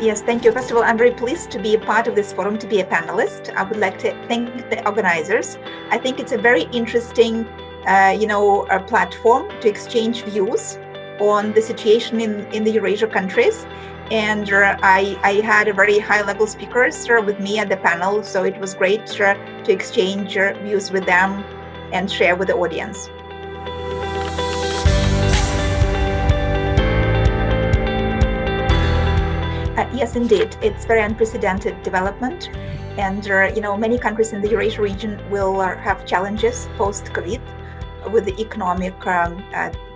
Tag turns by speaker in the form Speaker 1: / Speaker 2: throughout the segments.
Speaker 1: Yes, thank you. First of all, I'm very pleased to be a part of this forum, to be a panelist. I would like to thank the organizers. I think it's a very interesting, a platform to exchange views on the situation in the Eurasia countries. And I had a very high-level speakers with me at the panel, so it was great to exchange views with them and share with the audience. Yes, indeed. It's very unprecedented development. And, many countries in the Eurasia region will have challenges post-COVID with the economic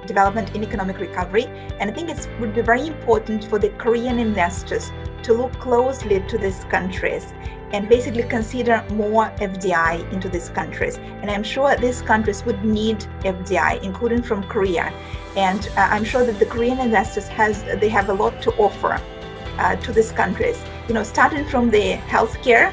Speaker 1: development in economic recovery. And I think it would be very important for the Korean investors to look closely to these countries and basically consider more FDI into these countries. And I'm sure these countries would need FDI, including from Korea. And I'm sure that the Korean investors they have a lot to offer to these countries, starting from the healthcare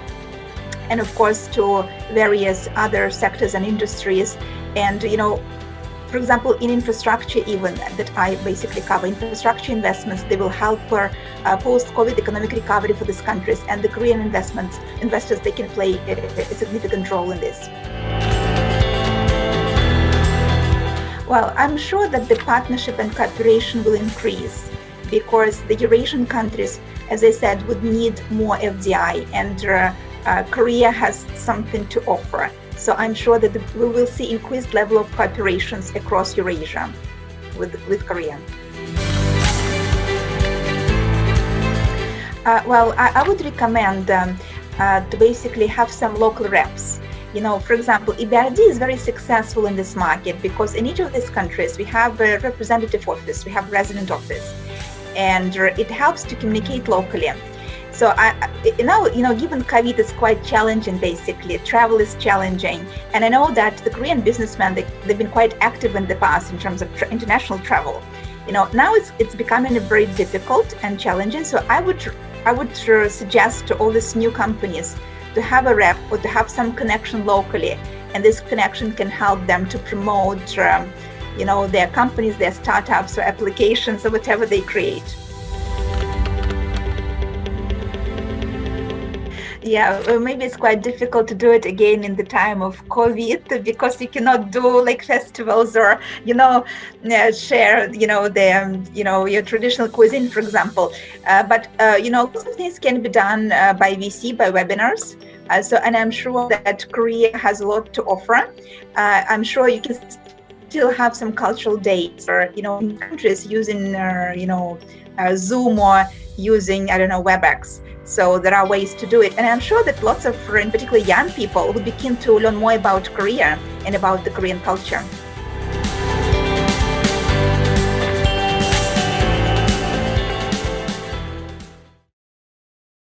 Speaker 1: and of course to various other sectors and industries. And, for example, in infrastructure even that I basically cover, infrastructure investments, they will help post-COVID economic recovery for these countries. And the Korean investors, they can play a significant role in this. Well, I'm sure that the partnership and cooperation will increase because the Eurasian countries, as I said, would need more FDI, and Korea has something to offer. So I'm sure that we will see increased level of cooperations across Eurasia with Korea. I would recommend to basically have some local reps. For example, ENBRD is very successful in this market because in each of these countries we have a representative office, we have resident office, and it helps to communicate locally. So given COVID is quite challenging, basically, travel is challenging. And I know that the Korean businessmen, they've been quite active in the past in terms of international travel. Now it's becoming very difficult and challenging. So I would suggest to all these new companies to have a rep or to have some connection locally. And this connection can help them to promote their companies, their startups or applications or whatever they create. Yeah, well, maybe it's quite difficult to do it again in the time of COVID because you cannot do like festivals or, share, your traditional cuisine, for example. But lots of things can be done by VC, by webinars. And I'm sure that Korea has a lot to offer. I'm sure you can still have some cultural dates or, in countries using, Zoom or using, WebEx. So there are ways to do it. And I'm sure that lots of, in particular young people, would be keen to learn more about Korea and about the Korean culture.